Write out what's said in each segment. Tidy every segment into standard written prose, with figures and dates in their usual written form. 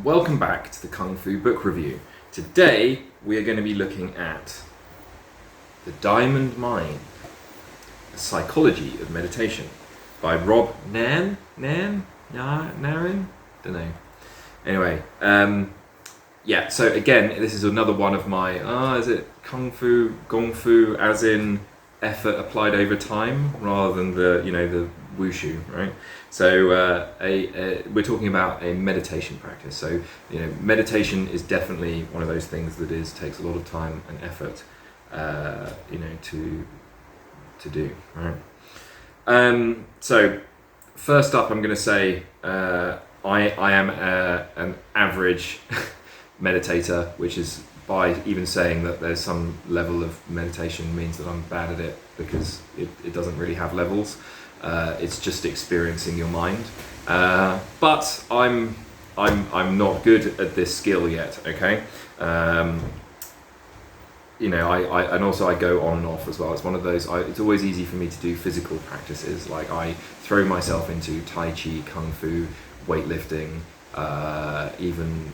Welcome back to the Kung Fu Book Review. Today we are going to be looking at The Diamond Mind, A Psychology of Meditation by Rob Nairne? Nairne? Don't know. Anyway, so again, this is another one of my, is it Kung Fu, Gong Fu, as in effort applied over time, rather than the wushu, right? So we're talking about a meditation practice. So meditation is definitely one of those things that takes a lot of time and effort, to do, right? So first up, I'm going to say I am an average meditator, which is by even saying that there's some level of meditation means that I'm bad at it, because it doesn't really have levels. It's just experiencing your mind. But I'm not good at this skill yet. Okay. I go on and off as well. It's one of those. It's always easy for me to do physical practices. Like I throw myself into Tai Chi, Kung Fu, weightlifting, even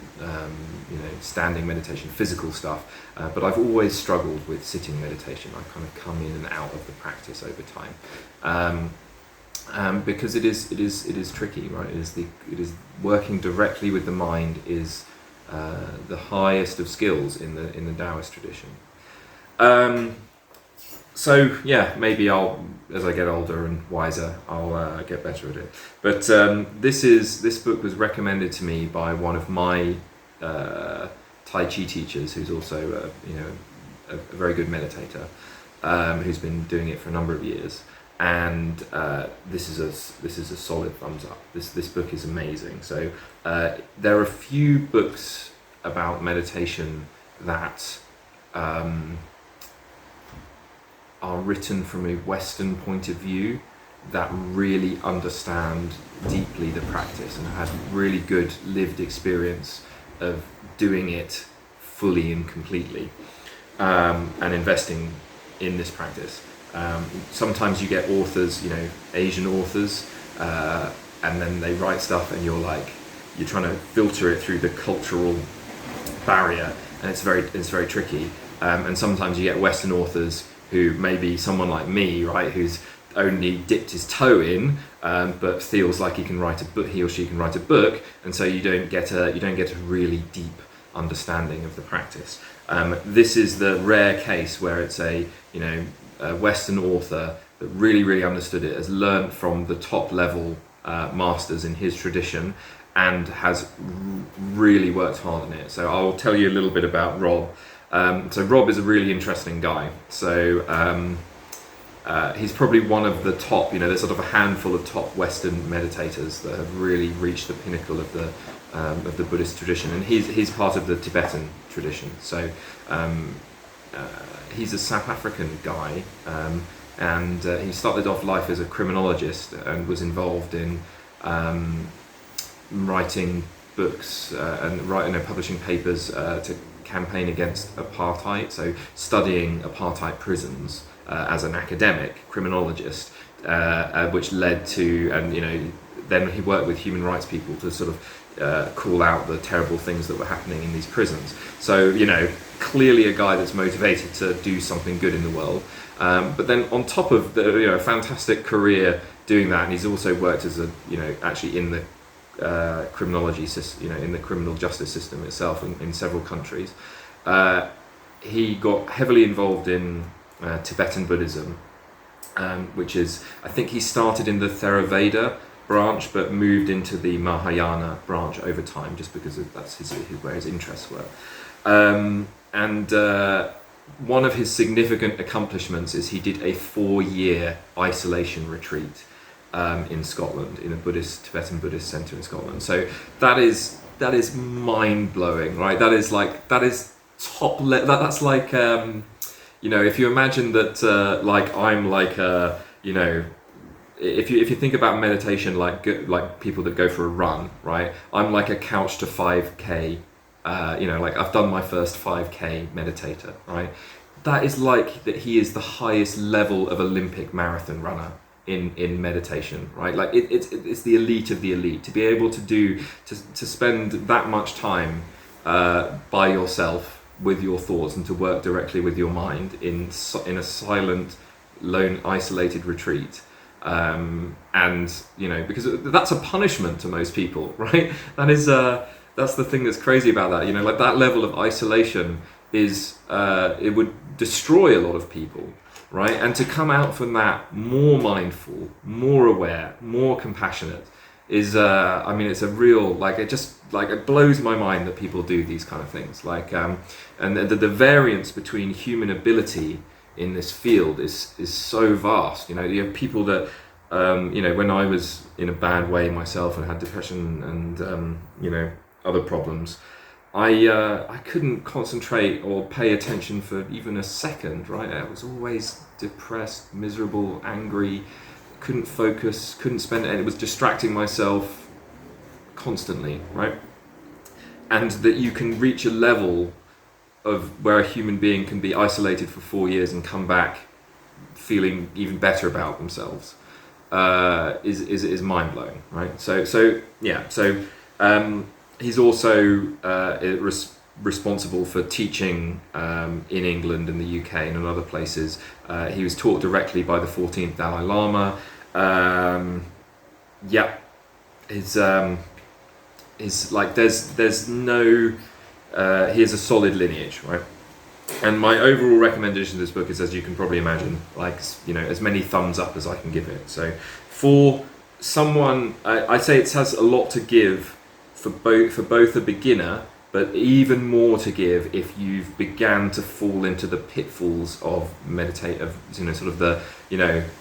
standing meditation, physical stuff. But I've always struggled with sitting meditation. I kind of come in and out of the practice over time. Because it is tricky, right? It is working directly with the mind is the highest of skills in the Taoist tradition. Maybe as I get older and wiser, I'll get better at it. But this book was recommended to me by one of my Tai Chi teachers, who's also a very good meditator, who's been doing it for a number of years. And this is a solid thumbs up. This book is amazing. So there are a few books about meditation that are written from a Western point of view that really understand deeply the practice and had really good lived experience of doing it fully and completely, and investing in this practice. Sometimes you get authors, Asian authors, and then they write stuff and you're trying to filter it through the cultural barrier, and it's very tricky. And sometimes you get Western authors who maybe someone like me, right, who's only dipped his toe in, but feels like he or she can write a book, and so you don't get a really deep understanding of the practice. This is the rare case where it's a Western author that really understood it, has learned from the top level masters in his tradition, and has really worked hard on it. So I'll tell you a little bit about Rob. So Rob is a really interesting guy. So he's probably one of the top, there's sort of a handful of top Western meditators that have really reached the pinnacle of the Buddhist tradition, and he's part of the Tibetan tradition. So he's a South African guy, and he started off life as a criminologist and was involved in writing books and publishing papers to campaign against apartheid, so studying apartheid prisons as an academic criminologist, which led to, and then he worked with human rights people to sort of call out the terrible things that were happening in these prisons. So clearly a guy that's motivated to do something good in the world. But then on top of the fantastic career doing that, and he's also worked as actually in the criminology system, in the criminal justice system itself in several countries. He got heavily involved in Tibetan Buddhism, which is, I think he started in the Theravada branch but moved into the Mahayana branch over time, just because that's where his interests were. And one of his significant accomplishments is he did a 4-year isolation retreat in Scotland, in a Tibetan Buddhist centre in Scotland. So that is mind-blowing, right? That is top level. That's like if you imagine that I'm like if you think about meditation like people that go for a run, right? I'm like a couch to 5k, I've done my first 5k meditator, right? That is like that he is the highest level of Olympic marathon runner in meditation, right? Like it's the elite of the elite to be able to spend that much time by yourself with your thoughts and to work directly with your mind in a silent, lone, isolated retreat. And because that's a punishment to most people, right? That's the thing that's crazy about that. Like that level of isolation is it would destroy a lot of people, right? And to come out from that more mindful, more aware, more compassionate is it's a real, it blows my mind that people do these kind of things, and the variance between human ability in this field is so vast. You have people that when I was in a bad way myself and had depression and other problems, I couldn't concentrate or pay attention for even a second, right? I was always depressed, miserable, angry, couldn't focus, couldn't spend it. It was distracting myself constantly, right? And that you can reach a level of where a human being can be isolated for 4 years and come back feeling even better about themselves is mind blowing, right? So he's also responsible for teaching in England and the UK and in other places. He was taught directly by the 14th Dalai Lama. There's no he has a solid lineage, right? And my overall recommendation of this book is, as you can probably imagine, as many thumbs up as I can give it. So for someone, I'd say it has a lot to give for both a beginner, but even more to give if you've began to fall into the pitfalls of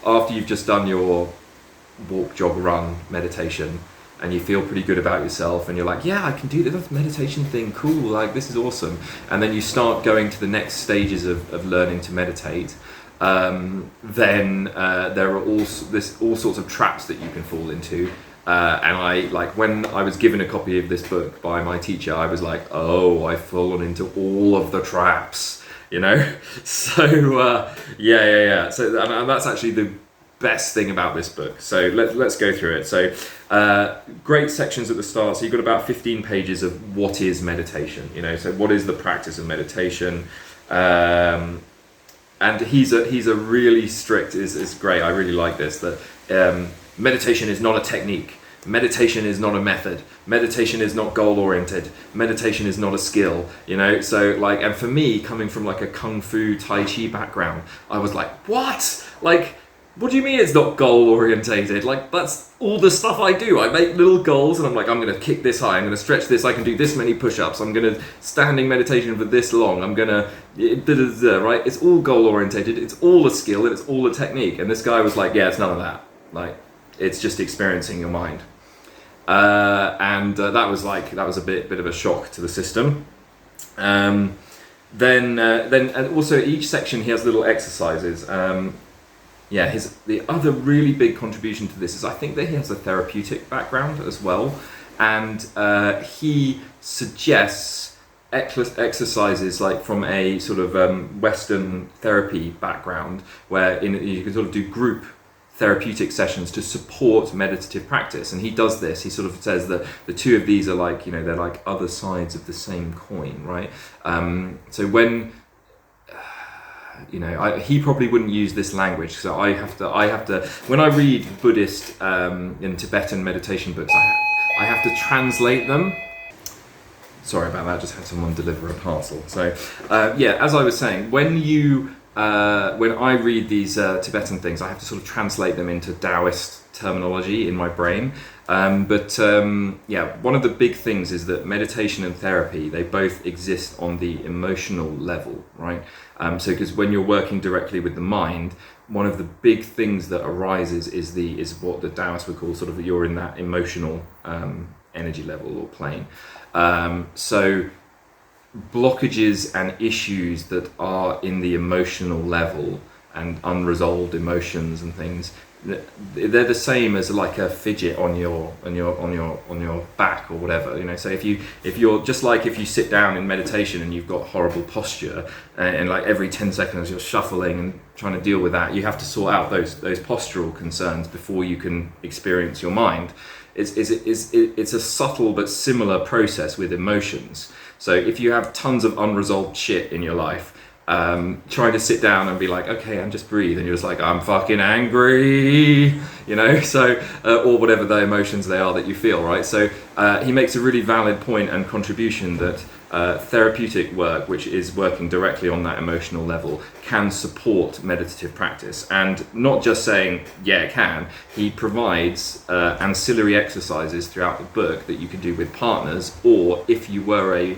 after you've just done your walk, jog, run meditation, and you feel pretty good about yourself, and you're like, yeah, I can do this meditation thing, cool, like this is awesome. And then you start going to the next stages of learning to meditate. Then there are all sorts of traps that you can fall into. And when I was given a copy of this book by my teacher, I was like, oh, I've fallen into all of the traps, So So and that's actually the best thing about this book. So let's go through it. So great sections at the start. So you've got about 15 pages of what is meditation. So what is the practice of meditation? And he's a really strict. Is great. I really like this. That meditation is not a technique. Meditation is not a method. Meditation is not goal-oriented. Meditation is not a skill, So and for me, coming from a Kung Fu Tai Chi background, I was like, what? What do you mean it's not goal-orientated? That's all the stuff I do. I make little goals and I'm like, I'm going to kick this high, I'm going to stretch this, I can do this many push-ups, I'm going to standing meditation for this long, I'm going to, right? It's all goal-orientated, it's all a skill, and it's all a technique. And this guy was like, yeah, it's none of that. It's just experiencing your mind. That was a bit of a shock to the system. Then and also each section he has little exercises. The other really big contribution to this is I think that he has a therapeutic background as well, and he suggests exercises from a sort of Western therapy background, where you can sort of do group therapeutic sessions to support meditative practice. And he does this. He sort of says that the two of these are they're like other sides of the same coin, right? So when he probably wouldn't use this language, so I have to when I read Buddhist and Tibetan meditation books, I have to translate them. Sorry about that, just had someone deliver a parcel. So as I was saying, when I read these Tibetan things, I have to sort of translate them into Taoist terminology in my brain. One of the big things is that meditation and therapy, they both exist on the emotional level, right? Because when you're working directly with the mind, one of the big things that arises is what the Taoists would call sort of you're in that emotional energy level or plane. So blockages and issues that are in the emotional level and unresolved emotions and things they're the same as like a fidget on your back or whatever, you know. So if you're just like, if you sit down in meditation and you've got horrible posture, and like every 10 seconds you're shuffling and trying to deal with that, you have to sort out those postural concerns before you can experience your mind. It's a subtle but similar process with emotions. So if you have tons of unresolved shit in your life, try to sit down and be like, okay, and just breathe, and you're just like, I'm fucking angry, you know, so or whatever the emotions they are that you feel, right? So he makes a really valid point and contribution that therapeutic work, which is working directly on that emotional level, can support meditative practice. And not just saying, yeah, it can. He provides ancillary exercises throughout the book that you can do with partners, or if you were a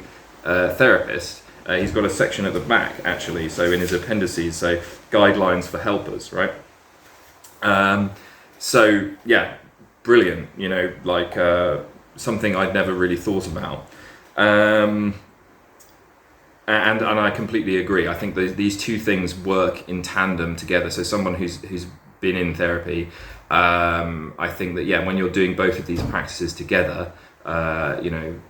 therapist. He's got a section at the back, actually, so in his appendices, so guidelines for helpers, right? So yeah, brilliant, you know, like something I'd never really thought about. And I completely agree. I think these two things work in tandem together. So someone who's been in therapy, I think that, yeah, when you're doing both of these practices together, you know,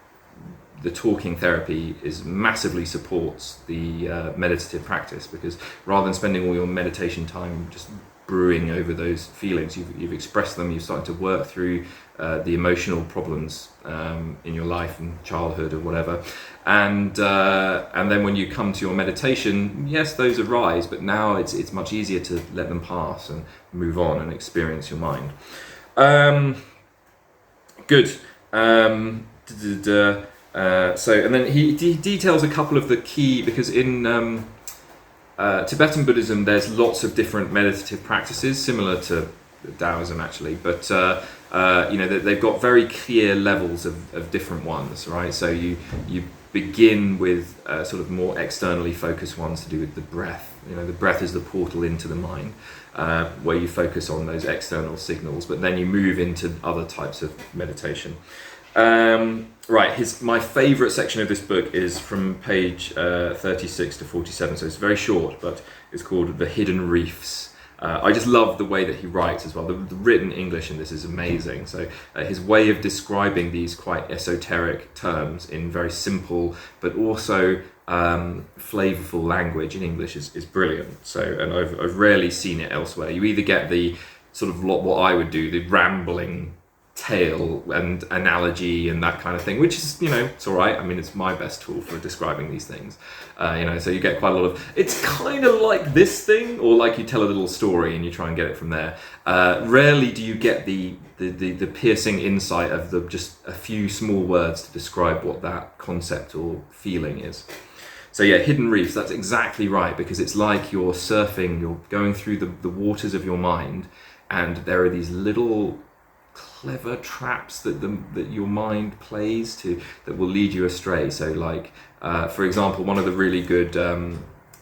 the talking therapy massively supports the meditative practice, because rather than spending all your meditation time just brewing over those feelings, you've expressed them, you've started to work through the emotional problems in your life and childhood or whatever, and then when you come to your meditation, yes, those arise, but now it's much easier to let them pass and move on and experience your mind. Good. So, and then he details a couple of the key, because in Tibetan Buddhism there's lots of different meditative practices similar to Taoism actually, but you know, they've got very clear levels of different ones, right? So you begin with sort of more externally focused ones to do with the breath. You know, the breath is the portal into the mind, where you focus on those external signals, but then you move into other types of meditation. Right, my favourite section of this book is from page 36 to 47, so it's very short, but it's called The Hidden Reefs. I just love the way that he writes as well. The written English in this is amazing. So his way of describing these quite esoteric terms in very simple but also flavourful language in English is brilliant. So, and I've rarely seen it elsewhere. You either get the sort of what I would do, the rambling tale and analogy and that kind of thing, which is, you know, it's all right. I mean, it's my best tool for describing these things, you know, so you get quite a lot of, it's kind of like this thing, or like you tell a little story and you try and get it from there. Rarely do you get the piercing insight of just a few small words to describe what that concept or feeling is. So yeah, Hidden Reefs, that's exactly right, because it's like you're surfing, you're going through the waters of your mind, and there are these little clever traps that your mind plays to that will lead you astray. So like for example, one of the really good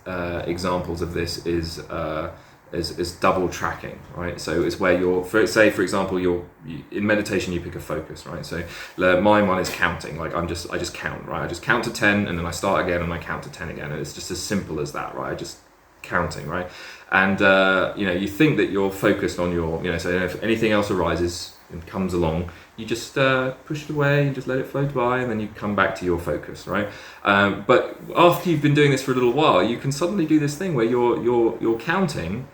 examples of this is double tracking, right? So it's where for example, you're in meditation, you pick a focus, right? So my one is counting. Like I just count, right? I just count to 10 and then I start again and I count to 10 again, and it's just as simple as that, right? I just counting, right? And you know, you think that you're focused on your, you know, so if anything else arises and comes along, you just push it away and just let it float by, and then you come back to your focus, right? But after you've been doing this for a little while, you can suddenly do this thing where you're counting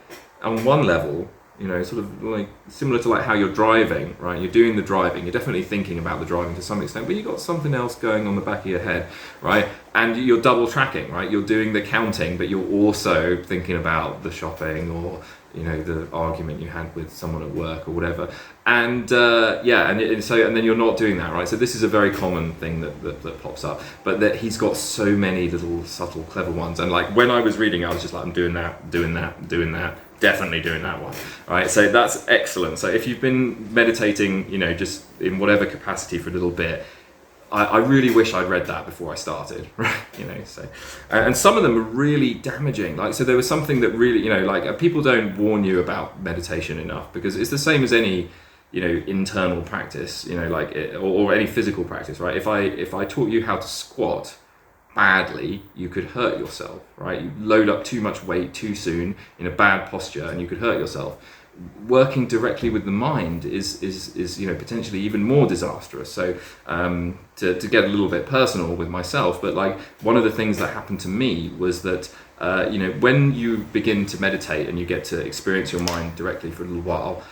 on one level, you know, sort of like similar to like how you're driving, right? You're doing the driving, you're definitely thinking about the driving to some extent, but you've got something else going on the back of your head, right? And you're double tracking, right? You're doing the counting, but you're also thinking about the shopping, or, you know, the argument you had with someone at work or whatever. And yeah, and then you're not doing that, right? So this is a very common thing that pops up, but that he's got so many little subtle clever ones. And like when I was reading, I was just like, I'm doing that, definitely doing that one, right? So that's excellent. So if you've been meditating, you know, just in whatever capacity for a little bit, I really wish I'd read that before I started, right? You know, so, and some of them are really damaging. Like, so there was something that really, you know, like people don't warn you about meditation enough, because it's the same as any, you know, internal practice, you know, like or any physical practice, right? If I taught you how to squat badly, you could hurt yourself, right? You load up too much weight too soon in a bad posture and you could hurt yourself. working directly with the mind is potentially even more disastrous. So to get a little bit personal with myself, but like one of the things that happened to me was that when you begin to meditate and you get to experience your mind directly for a little while,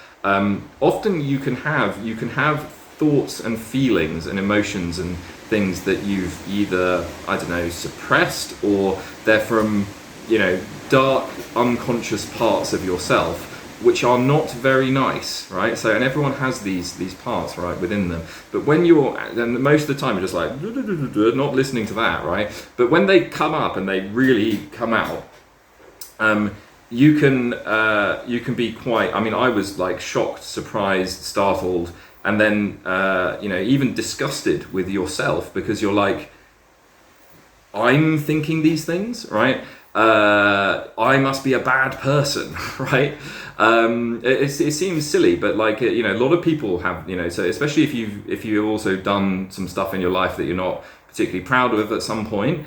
often you can have thoughts and feelings and emotions and things that you've either, I don't know, suppressed, or they're from dark unconscious parts of yourself, which are not very nice, right? So, and everyone has these parts, right, within them. But when and most of the time you're just like not listening to that, right? But when they come up and they really come out, you can be quite. I mean, I was like shocked, surprised, startled, and then even disgusted with yourself, because you're like, I'm thinking these things, right? I must be a bad person, right? It seems silly, but like a lot of people have, so especially if you've also done some stuff in your life that you're not particularly proud of at some point,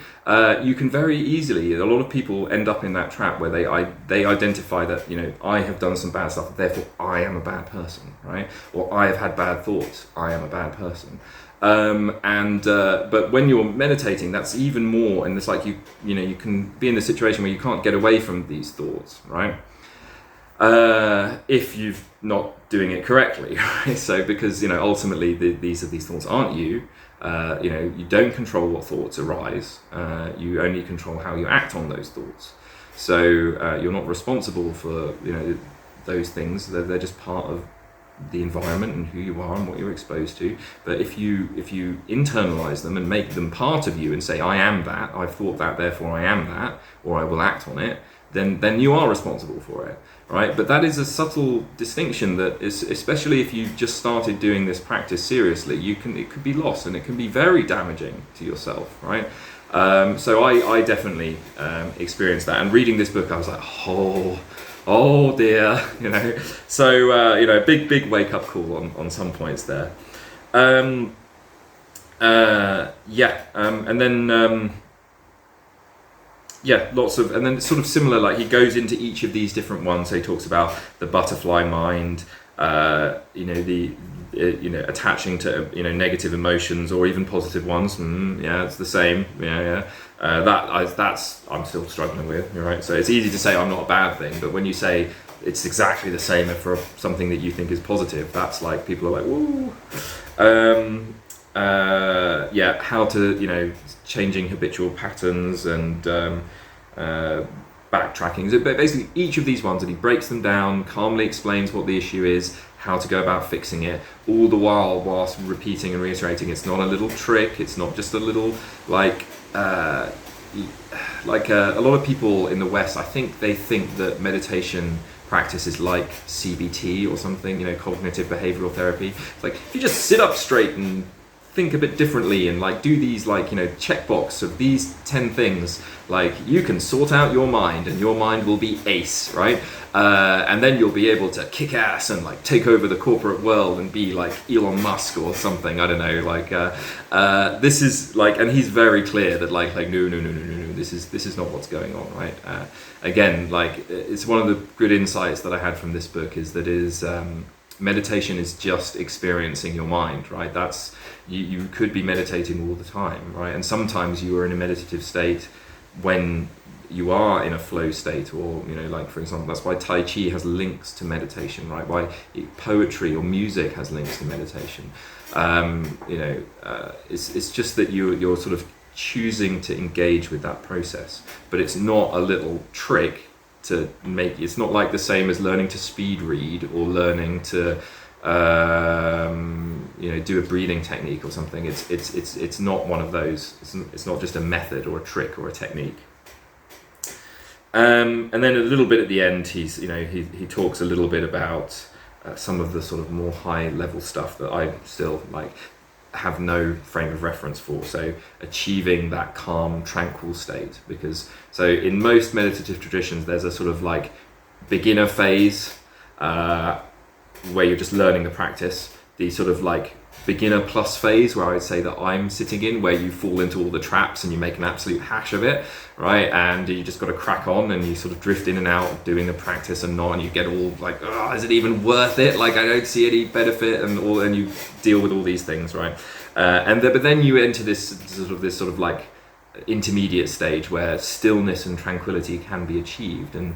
you can very easily, a lot of people end up in that trap where they identify that I have done some bad stuff, therefore I am a bad person, right? Or I have had bad thoughts, I am a bad person. But when you're meditating, that's even more, and it's like you can be in a situation where you can't get away from these thoughts, right? If you're not doing it correctly, right? So because ultimately these thoughts aren't you. You don't control what thoughts arise. You only control how you act on those thoughts. So you're not responsible for those things. They're just part of the environment and who you are and what you're exposed to. But if you internalize them and make them part of you and say, I am that, I've thought that, therefore I am that, or I will act on it, then you are responsible for it, right? But that is a subtle distinction that is, especially if you've just started doing this practice seriously, it could be lost, and it can be very damaging to yourself, right? So I definitely experienced that, and reading this book I was like, oh dear, so big wake up call on some points there. And then lots of, and then it's sort of similar, like he goes into each of these different ones. So he talks about the butterfly mind, attaching to negative emotions or even positive ones. It's the same. That's I'm still struggling with. Right, so it's easy to say I'm not a bad thing, but when you say it's exactly the same for something that you think is positive, that's like people are like, woo. How to changing habitual patterns and backtracking. So basically each of these ones, and he breaks them down, calmly explains what the issue is, how to go about fixing it, all the whilst repeating and reiterating it's not a little trick, it's not just a little a lot of people in the West, I think they think that meditation practice is like CBT or something, cognitive behavioral therapy. It's like if you just sit up straight and think a bit differently and like do these checkbox of these 10 things, like you can sort out your mind and your mind will be ace, right? And then you'll be able to kick ass and like take over the corporate world and be like Elon Musk or something, I don't know, this is like, and he's very clear that like no, this is not what's going on, right? Again, like it's one of the good insights that I had from this book is meditation is just experiencing your mind, right? That's you could be meditating all the time, right? And sometimes you are in a meditative state when you are in a flow state, or like for example, that's why Tai Chi has links to meditation, right? Why poetry or music has links to meditation. It's just that you're sort of choosing to engage with that process, but it's not a little trick to make. It's not like the same as learning to speed read or learning to do a breathing technique or something. It's not one of those. It's not just a method or a trick or a technique. And then a little bit at the end, he talks a little bit about some of the sort of more high level stuff that I still have no frame of reference for. So achieving that calm, tranquil state, because so in most meditative traditions there's a sort of like beginner phase where you're just learning the practice, the sort of like beginner plus phase where I would say that I'm sitting in, where you fall into all the traps and you make an absolute hash of it, right? And you just got to crack on, and you sort of drift in and out doing the practice and not, and you get all like, oh, is it even worth it? Like, I don't see any benefit, and you deal with all these things, right? But then you enter this sort of like intermediate stage where stillness and tranquility can be achieved, and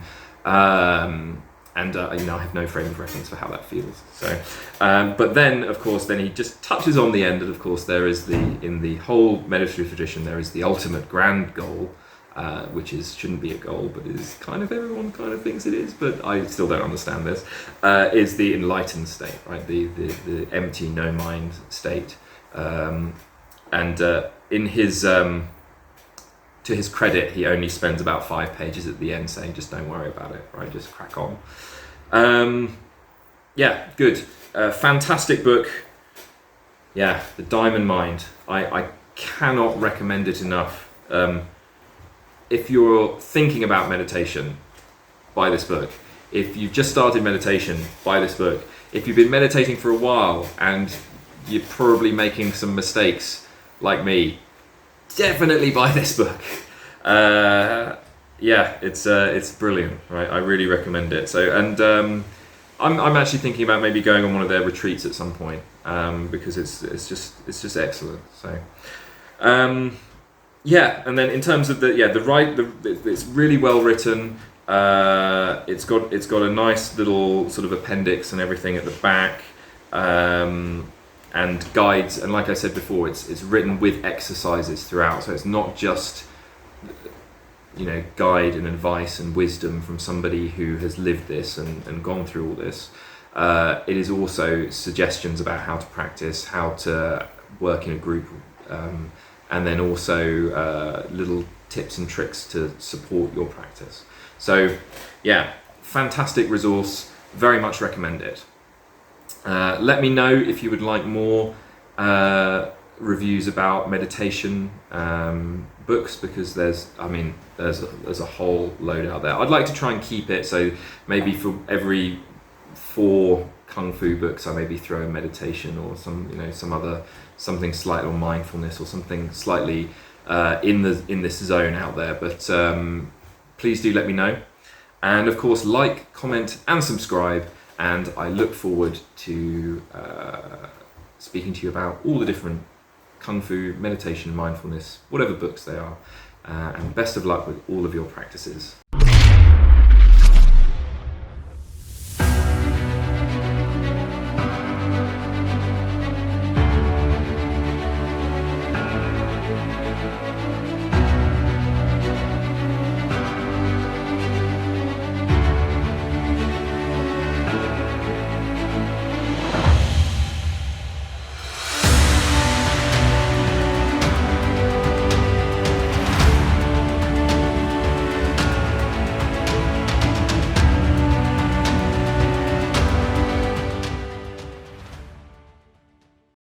you know, I have no frame of reference for how that feels. So, but then, of course, then he just touches on the end, and of course, there is in the whole meditative tradition, there is the ultimate grand goal, which shouldn't be a goal, but is kind of, everyone kind of thinks it is, but I still don't understand this. Is the enlightened state, right? The empty, no mind state, in his to his credit, he only spends about 5 pages at the end saying, just don't worry about it, right? Just crack on. Yeah, good. Fantastic book. Yeah, The Diamond Mind. I cannot recommend it enough. If you're thinking about meditation, buy this book. If you've just started meditation, buy this book. If you've been meditating for a while and you're probably making some mistakes like me, definitely buy this book. Yeah, it's brilliant, right? I really recommend it. So, and I'm actually thinking about maybe going on one of their retreats at some point, because it's just excellent. So, yeah, and then in terms of it's really well written. It's got a nice little sort of appendix and everything at the back. And guides, and like I said before, it's written with exercises throughout, so it's not just, you know, guide and advice and wisdom from somebody who has lived this and gone through all this. It is also suggestions about how to practice, how to work in a group, and then also little tips and tricks to support your practice. So yeah, fantastic resource, very much recommend it. Let me know if you would like more reviews about meditation books, because there's a whole load out there. I'd like to try and keep it so maybe for every 4 kung fu books I maybe throw in meditation, or something slightly, or mindfulness, or something slightly in this zone out there. But please do let me know, and of course, like, comment and subscribe. And I look forward to speaking to you about all the different Kung Fu, meditation, mindfulness, whatever books they are. And best of luck with all of your practices.